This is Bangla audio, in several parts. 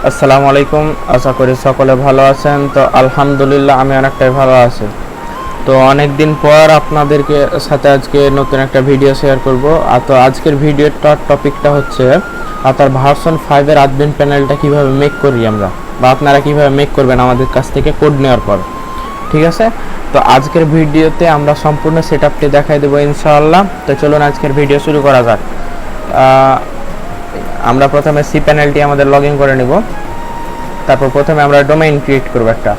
আসসালামু আলাইকুম, আশা করি সকলে ভালো আছেন। তো আলহামদুলিল্লাহ আমি অনেকটাই ভালো আছি। তো অনেক দিন পর আপনাদেরকে সাথে আজকে নতুন একটা ভিডিও শেয়ার করব। তো আজকের ভিডিওটার টপিকটা হচ্ছে আপনার ভার্সন 5 এর অ্যাডমিন প্যানেলটা কিভাবে মেক করি আমরা, বা আপনারা কিভাবে মেক করবেন আমাদের কাছ থেকে কোড নেওয়ার পর। ঠিক আছে, তো আজকের ভিডিওতে আমরা সম্পূর্ণ সেটআপটি দেখাই দেবো ইনশাআল্লাহ। তো চলুন আজকের ভিডিও শুরু করা যাক। আমরা প্রথমে সি প্যানেলটি আমাদের লগ ইন করে নেব। তারপর প্রথমে আমরা ডোমেইন ক্রিয়েট করব, একটা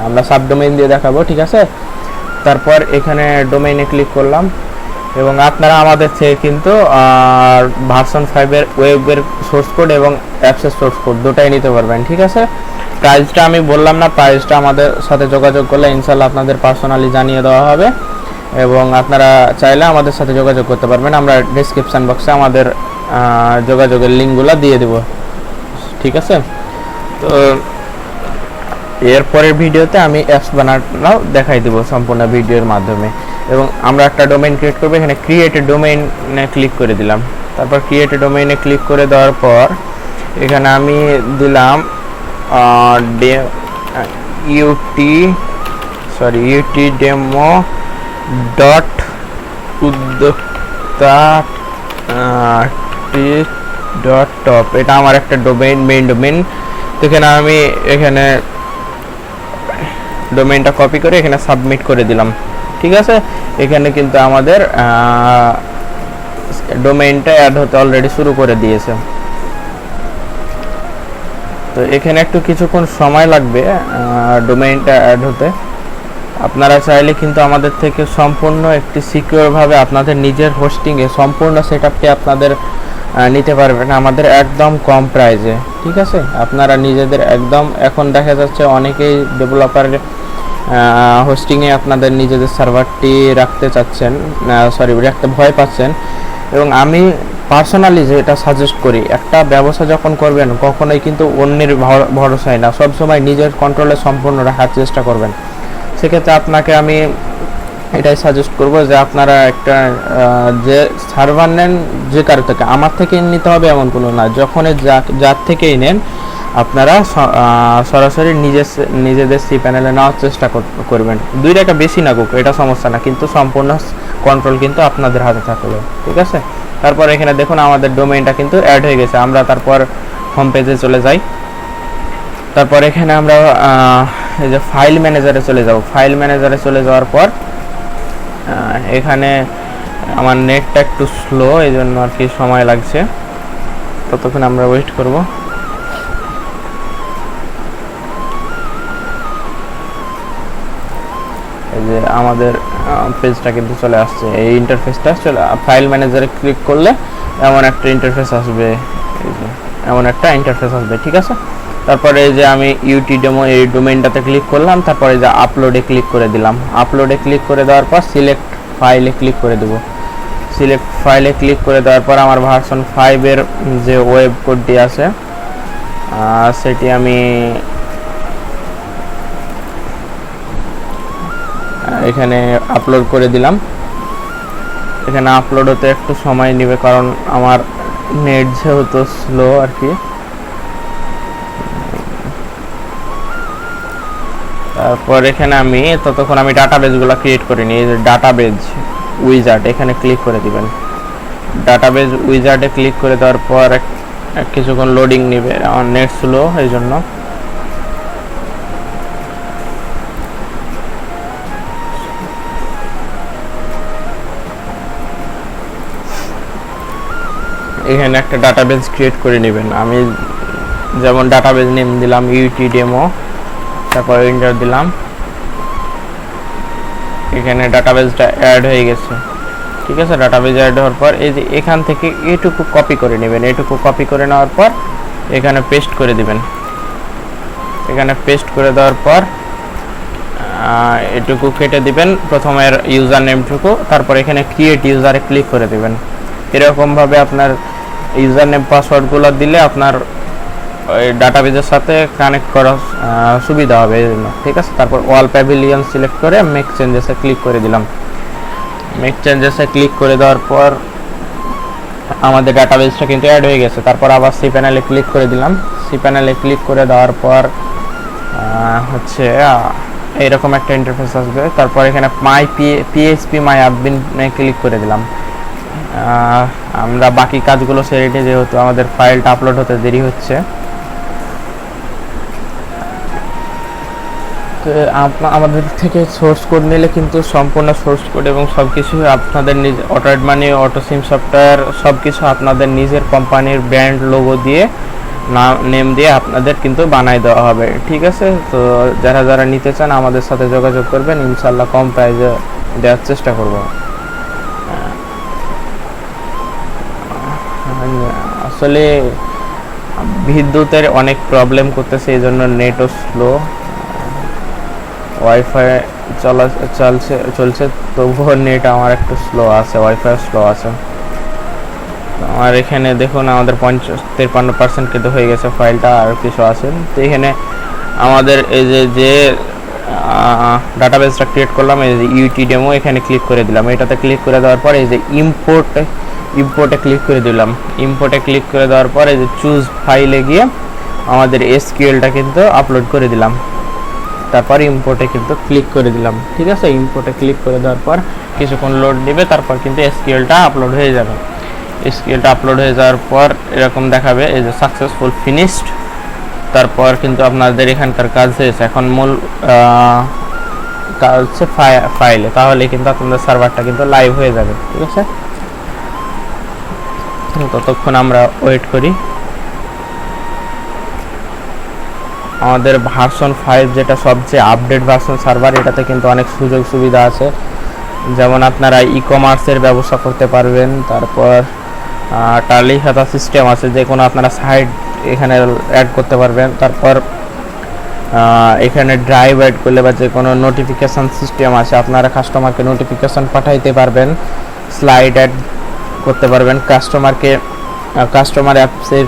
আমরা সাব ডোমেইন দিয়ে দেখাবো। ঠিক আছে, তারপর এখানে ডোমেইনে ক্লিক করলাম এবং আপনারা আমাদের থেকে কিন্তু ভার্সন 5 এর ওয়েবের সোর্স কোড এবং অ্যাপসের সোর্স কোড দুটাই নিতে পারবেন। ঠিক আছে, প্রাইসটা আমি বললাম না, প্রাইসটা আমাদের সাথে যোগাযোগ করলে ইনশাল্লাহ আপনাদের পার্সোনালি জানিয়ে দেওয়া হবে এবং আপনারা চাইলে আমাদের সাথে যোগাযোগ করতে পারবেন। আমরা ডেসক্রিপশন বক্সে আমাদের যোগাযোগের লিঙ্কগুলো দিয়ে দেব। ঠিক আছে, তো এরপরের ভিডিওতে আমি অ্যাপস বানানোও দেখাই দেবো সম্পূর্ণ ভিডিওর মাধ্যমে। এবং আমরা একটা ডোমেইন ক্রিয়েট করবো, এখানে ক্রিয়েট এ ডোমেইনে ক্লিক করে দিলাম। তারপর ক্রিয়েট এ ডোমেইনে ক্লিক করে দেওয়ার পর এখানে আমি দিলাম ইউটি ডেমো ডট উদ্যোক্তা ডট টপ, এটা আমার একটা ডোমেইন, মেইন ডোমেইন। তো এখানে আমি এখানে ডোমেইনটা কপি করে এখানে সাবমিট করে দিলাম। ঠিক আছে, এখানে কিন্তু আমাদের ডোমেইনটা অ্যাড হতে অলরেডি শুরু করে দিয়েছে। তো এখানে একটু কিছুক্ষণ সময় লাগবে ডোমেইনটা অ্যাড হতে। আপনারা চাইলে কিন্তু আমাদের থেকে সম্পূর্ণ একটি সিকিউরভাবে আপনাদের নিজের হোস্টিংয়ে সম্পূর্ণ সেটআপটি আপনাদের নিতে পারবেন আমাদের একদম কম প্রাইসে। ঠিক আছে, আপনারা নিজেদের একদম, এখন দেখা যাচ্ছে অনেকেই ডেভেলপারের হোস্টিংয়ে আপনাদের নিজেদের সার্ভারটি রাখতে চাচ্ছেন, রাখতে ভয় পাচ্ছেন। এবং আমি পার্সোনালি যেটা সাজেস্ট করি, একটা ব্যবসা যখন করবেন কখনোই কিন্তু অন্যের ভরসায় না, সবসময় নিজের কন্ট্রোলে সম্পূর্ণ রাখার চেষ্টা করবেন। সেক্ষেত্রে আপনাকে আমি এটাই সাজেস্ট করব যে আপনারা একটা যে সার্ভার নেন যে কারো থেকে, আমার থেকে নিতে হবে এমন কোনো না, যখন যার থেকেই নেন আপনারা সরাসরি নিজেদের সি প্যানেলে নেওয়ার চেষ্টা করবেন। 2 টাকা বেশি না গুক, এটা সমস্যা না, কিন্তু সম্পূর্ণ কন্ট্রোল কিন্তু আপনাদের হাতে থাকবে। ঠিক আছে, তারপর এখানে দেখুন আমাদের ডোমেইনটা কিন্তু অ্যাড হয়ে গেছে। আমরা তারপর হোম পেজে চলে যাই। তারপর এখানে আমরা এই যে ফাইল ম্যানেজারে চলে যাব। ফাইল ম্যানেজারে চলে যাওয়ার পর এখানে আমার নেটটা একটু স্লো, এই জন্য আর কি সময় লাগছে, ততক্ষণ আমরা ওয়েট করব। এই যে আমাদের পেজটা কিন্তু চলে আসছে, এই ইন্টারফেসটা চলে। ফাইল ম্যানেজারে ক্লিক করলে এমন একটা ইন্টারফেস আসবে, এই যে এমন একটা ইন্টারফেস আসবে। ঠিক আছে, তারপরে এই যে আমি ইউটি ডেমো এই ডোমেইনটাতে ক্লিক করলাম, তারপরে যে আপলোডে ক্লিক করে দিলাম। আপলোডে ক্লিক করে দেওয়ার পর সিলেক্ট ফাইলে ক্লিক করে দেব। সিলেক্ট ফাইলে ক্লিক করে দেওয়ার পর আমার ভার্সন 5 এর যে ওয়েব কোডটি আছে সেটি আমি এখানে আপলোড করে দিলাম। এখানে আপলোড হতে একটু সময় নেবে, কারণ আমার নেট যেহেতু স্লো আর কি। তারপর এখানে আমি ততক্ষণ আমি ডাটাবেসগুলো ক্রিয়েট করে নিই। ডাটাবেস উইজার্ড এখানে ক্লিক করে দিবেন। ডাটাবেস উইজার্ডে ক্লিক করে দেওয়ার পর কিছুক্ষণ লোডিং নেবে, আমার নেট স্লো এই জন্য। এখানে একটা ডাটাবেস ক্রিয়েট করে নেবেন। আমি যেমন ডাটাবেস নেম দিলাম ইউটি ডেমো, তারপর এন্টার দিলাম। এখানে ডাটাবেসটা অ্যাড হয়ে গেছে। ঠিক আছে, ডাটাবেস অ্যাড হওয়ার পর এই যে এখান থেকে এটুকু কপি করে নেবেন। এটুকু কপি করে নেওয়ার পর এখানে পেস্ট করে দিবেন। এখানে পেস্ট করে দেওয়ার পর এটুকু কেটে দিবেন, প্রথমের ইউজার নেমটুকু। তারপর এখানে ক্রিয়েট ইউজারে ক্লিক করে দিবেন। এরকমভাবে আপনার ইউজার নেম পাসওয়ার্ডগুলো দিলে আপনার ওই ডাটাবেসের সাথে কানেক্ট করা সুবিধা হবে এই জন্য। ঠিক আছে, তারপর ওয়াল প্যাভিলিয়ন সিলেক্ট করে মেক চেঞ্জেসে ক্লিক করে দিলাম। মেক চেঞ্জেসে ক্লিক করে দেওয়ার পর আমাদের ডাটাবেসটা কিন্তু অ্যাড হয়ে গেছে। তারপর আবার সি প্যানেলে ক্লিক করে দিলাম। সি প্যানেলে ক্লিক করে দেওয়ার পর হচ্ছে এইরকম একটা ইন্টারফেস আসবে। তারপর এখানে পিএইচপি মাই অ্যাডমিনে ক্লিক করে দিলাম। আমরা বাকি কাজগুলো সেরে নিয়ে, যেহেতু আমাদের ফাইলটা আপলোড হতে দেরি হচ্ছে। তো আমাদের থেকে সোর্স কোড নিলে কিন্তু সম্পূর্ণ সোর্স কোড এবং সব কিছু আপনাদের নিজে অটো অ্যাড মানি, অটো সিম সফটওয়্যার সব কিছু আপনাদের নিজের কোম্পানির ব্র্যান্ড লোগো দিয়ে নেম দিয়ে আপনাদের কিন্তু বানাই দেওয়া হবে, ঠিক আছে। তো যারা যারা নিতে চান আমাদের সাথে যোগাযোগ করবেন, ইনশাল্লাহ কম প্রাইসে দেওয়ার চেষ্টা করব। আসলে বিদ্যুতের অনেক প্রবলেম করতেছে, এই জন্য নেটও স্লো। ওয়াইফাই চলছে তবুও নেট আমার একটু স্লো আছে, ওয়াইফাই স্লো আছে। আর এখানে দেখুন আমাদের 53% কিন্তু হয়ে গেছে ফাইলটা, আর কিছু আছে। তো এখানে আমাদের এই যে ডাটাবেসটা ক্রিয়েট করলাম, এই যে ইউটি ডেমো, এখানে ক্লিক করে দিলাম। এটাতে ক্লিক করে দেওয়ার পর এই যে ইম্পোর্টে ক্লিক করে দিলাম। ইম্পোর্টে ক্লিক করে দেওয়ার পর এই যে চুজ ফাইলে গিয়ে আমাদের এসকিউএলটা কিন্তু আপলোড করে দিলাম। তারপর ইম্পোর্টে কিন্তু ক্লিক করে দিলাম, ঠিক আছে। ইম্পোর্টে ক্লিক করে দেওয়ার পর কিছুক্ষণ লোড নেবে, তারপর কিন্তু এসকিউএলটা আপলোড হয়ে যাবে। এসকিউএলটা আপলোড হয়ে যাওয়ার পর এরকম দেখাবে এই যে সাকসেসফুল ফিনিশড। তারপর কিন্তু আপনাদের এখানকার কাজ হয়েছে। এখন মূল কাজ হচ্ছে ফাইলে, তাহলে কিন্তু আপনাদের সার্ভারটা কিন্তু লাইভ হয়ে যাবে, ঠিক আছে। ততক্ষণ আমরা ওয়েট করি। আমাদের ভার্সন 5 যেটা সবচেয়ে আপডেট ভার্সন সার্ভার, এটাতে কিন্তু অনেক সুযোগ সুবিধা আছে। যেমন আপনারা ই-কমার্সের ব্যবসা করতে পারবেন। তারপর টালি খাতা সিস্টেম আছে, যে কোনো আপনারা সাইট এখানে অ্যাড করতে পারবেন। তারপর এখানে ড্রাইভ অ্যাড করলে বা যে কোনো নোটিফিকেশান সিস্টেম আছে, আপনারা কাস্টমারকে নোটিফিকেশান পাঠাইতে পারবেন। স্লাইড অ্যাড করতে পারবেন কাস্টমার অ্যাপসের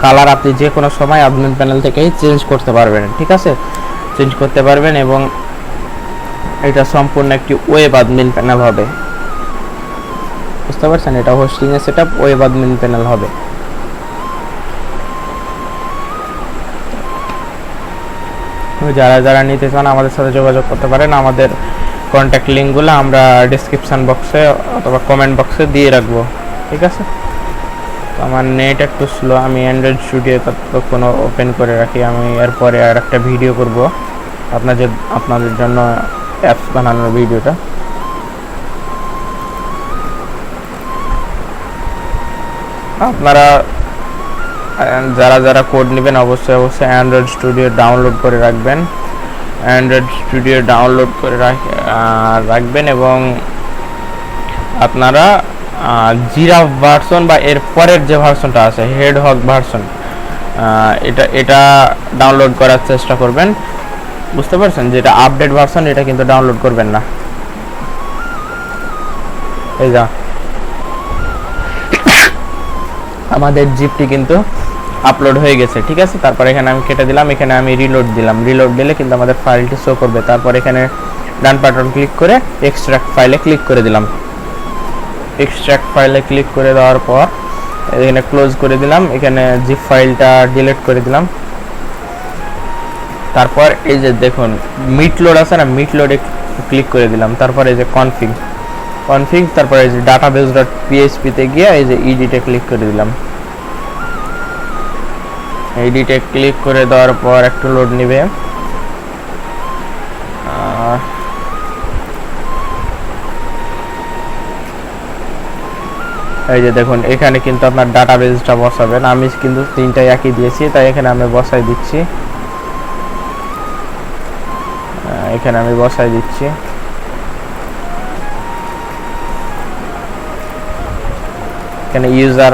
কালার আপনি যে কোনো সময় অ্যাডমিন প্যানেল থেকেই চেঞ্জ করতে পারবেন, ঠিক আছে। চেঞ্জ করতে পারবেন এবং এটা সম্পূর্ণ একটি ওয়েব অ্যাডমিন প্যানেল হবে, বুঝতে পারছেন। এটা হোস্টিংয়ের সেটআপ, ওয়েব অ্যাডমিন প্যানেল হবে। যারা যারা নিতে চান আমাদের সাথে যোগাযোগ করতে পারেন। আমাদের কন্ট্যাক্ট লিঙ্কগুলো আমরা ডিসক্রিপশান বক্সে অথবা কমেন্ট বক্সে দিয়ে রাখবো, ঠিক আছে। আমার নেট একটু স্লো, আমি অ্যান্ড্রয়েড স্টুডিও ততক্ষণ ওপেন করে রাখি। আমি এরপরে আর একটা ভিডিও করব আপনাদের জন্য অ্যাপস বানানোর ভিডিওটা। আপনারা যারা যারা কোড নেবেন অবশ্যই অ্যান্ড্রয়েড স্টুডিও ডাউনলোড করে রাখবেন। অ্যান্ড্রয়েড স্টুডিও ডাউনলোড করে রাখবেন এবং আপনারা জিরা ভার্সন বা এর পরের যে ভার্সনটা আছে হেড হক ভার্সন, এটা ডাউনলোড করার চেষ্টা করবেন, বুঝতে পারছেন। যেটা আপডেট ভার্সন এটা কিন্তু ডাউনলোড করবেন না। এই যা আমাদের জিপটি কিন্তু আপলোড হয়ে গেছে, ঠিক আছে। তারপর এখানে আমি কেটে দিলাম, এখানে আমি রিলোড দিলাম। রিলোড দিলে কিন্তু আমাদের ফাইলটি শো করবে। তারপর এখানে ডান বাটন ক্লিক করে এক্সট্রাক্ট ফাইলে ক্লিক করে দিলাম। এক্সট্রাক্ট ফাইলে ক্লিক করে দেওয়ার পর এখানে ক্লোজ করে দিলাম। এখানে জিপ ফাইলটা ডিলিট করে দিলাম। তারপর এই যে দেখুন মিটলোড আছে না, মিটলোডে ক্লিক করে দিলাম। তারপর এই যে কনফিগ, তারপর এই যে database.php তে গিয়ে এই যে এডিটে ক্লিক করে দিলাম। এডিটে ক্লিক করে দেওয়ার পর একটু লোড নেবে। এই যে দেখুন এখানে কিন্তু আপনার ডাটাবেসটা বসাবেন। আমি কিন্তু তিনটাই একই দিয়েছি, তাই এখানে আমি বসাই দিচ্ছি। এখানে ইউজার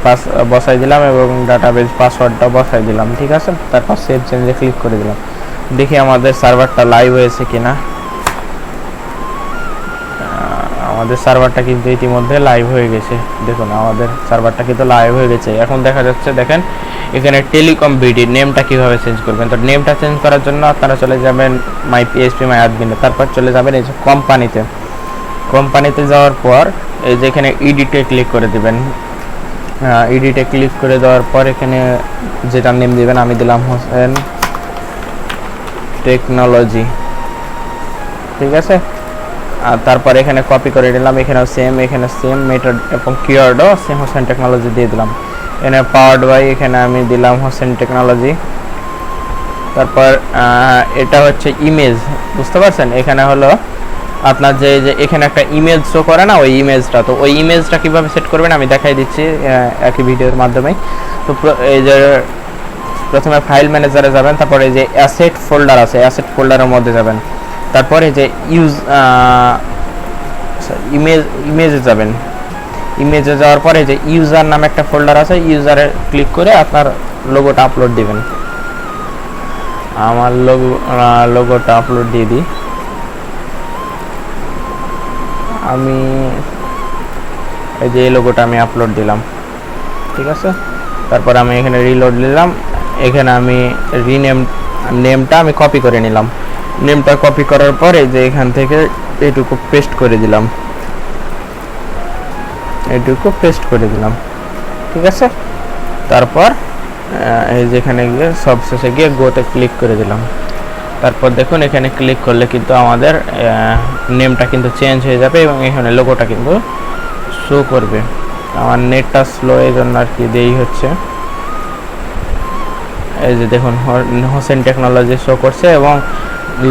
পাস বসাই দিলাম এবং ডাটাবেস পাসওয়ার্ডটা বসাই দিলাম, ঠিক আছে। তারপর সেভ চেঞ্জে ক্লিক করে দিলাম। দেখি আমাদের সার্ভারটা লাইভ হয়েছে কিনা। আমাদের সার্ভারটা কিন্তু ইতিমধ্যে লাইভ হয়ে গেছে। দেখুন আমাদের সার্ভারটা কিন্তু লাইভ হয়ে গেছে। এখন দেখা যাচ্ছে, দেখেন এখানে টেলিকম বিডি নেমটা কিভাবে চেঞ্জ করবেন। তো নেমটা চেঞ্জ করার জন্য আপনারা চলে যাবেন মাই পিএইচপি মাই অ্যাডমিনে। তারপর চলে যাবেন এই যে কোম্পানিতে যাওয়ার পর এই যে এখানে এডিটে ক্লিক করে দিবেন। এডিটে ক্লিক করে দেওয়ার পর এখানে যেটা নেম দিবেন, আমি দিলাম হোসেন টেকনোলজি, ঠিক আছে। আর তারপর এখানে কপি করে নিলাম, এখানে সেম মেথড এবং কিওয়ার্ডও সেম হোসেন টেকনোলজি দিয়ে দিলাম। এখানে পাওয়ার্ড বাই, এখানে আমি দিলাম হোসেন টেকনোলজি। তারপর এটা হচ্ছে ইমেজ, বুঝতে পারছেন, এখানে হলো আপনার যে এখানে একটা ইমেজ শো করে না, ওই ইমেজটা, তো ওই ইমেজটা কীভাবে সেট করবেন আমি দেখাই দিচ্ছি একই ভিডিওর মাধ্যমে। তো এই যে প্রথমে ফাইল ম্যানেজারে যাবেন, তারপরে এই যে অ্যাসেট ফোল্ডার আছে, অ্যাসেট ফোল্ডারের মধ্যে যাবেন, তারপরে যে ইমেজে যাবেন, ইমেজে যাওয়ার পরে যে ইউজার নামে একটা ফোল্ডার আছে, ইউজারে ক্লিক করে আপনার লোগোটা আপলোড দিবেন। আমার লোগোটা আপলোড দিয়ে দিই, আমি এই যে লোগোটা আমি আপলোড দিলাম, ঠিক আছে। তারপর আমি এখানে রিলোড নিলাম, এখানে আমি নেমটা আমি কপি করে নিলাম। নেমটা কপি করার পরে যে এখান থেকে এইটুকু পেস্ট করে দিলাম, ঠিক আছে। তারপর এই যেখানে গিয়ে সবশেষে গিয়ে গোতে ক্লিক করে দিলাম। তারপর দেখুন এখানে ক্লিক করলে কিন্তু আমাদের নেমটা কিন্তু চেঞ্জ হয়ে যাবে এবং এখানে লোগোটা কিন্তু শো করবে। আমার নেটটা স্লো, এই জন্য আর কি দেরি হচ্ছে। এই যে দেখুন হোসেন টেকনোলজি শো করছে এবং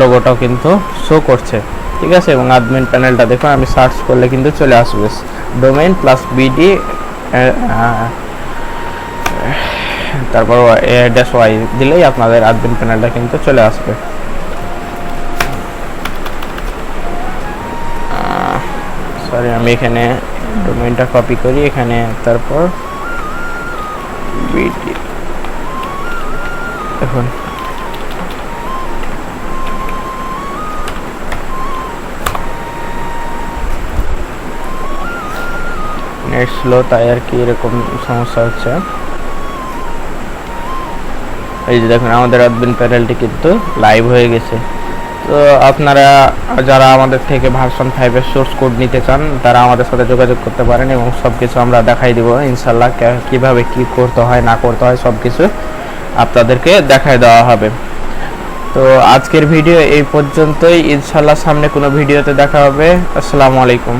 লোগোটাও কিন্তু শো করছে, ঠিক আছে। এবং অ্যাডমিন প্যানেলটা দেখুন, আমি সার্চ করলে কিন্তু চলে আসবে ডোমেইন প্লাস বিডি, তারপর -y দিলেই আপনাদের অ্যাডমিন প্যানেলটা কিন্তু চলে আসবে। সরি, আমি এখানে ডোমেইনটা কপি করি, এখানে তারপর বিডি, দেখুন নেট স্লো, তাই আর কি এরকম সমস্যা হচ্ছে। এই যে দেখুন আমাদের অ্যাডমিন প্যানেলটি কিন্তু লাইভ হয়ে গেছে। তো আপনারা যারা আমাদের থেকে ভার্সন 5-এর সোর্স কোড নিতে চান তারা আমাদের সাথে যোগাযোগ করতে পারেন এবং সব কিছু আমরা দেখাই দিব ইনশাল্লাহ, কীভাবে কি করতে হয় না করতে হয় সব কিছু আপনাদেরকে দেখায় দেওয়া হবে। তো আজকের ভিডিও এই পর্যন্তই, ইনশাল্লাহ সামনে কোনো ভিডিওতে দেখা হবে। আসসালামু আলাইকুম।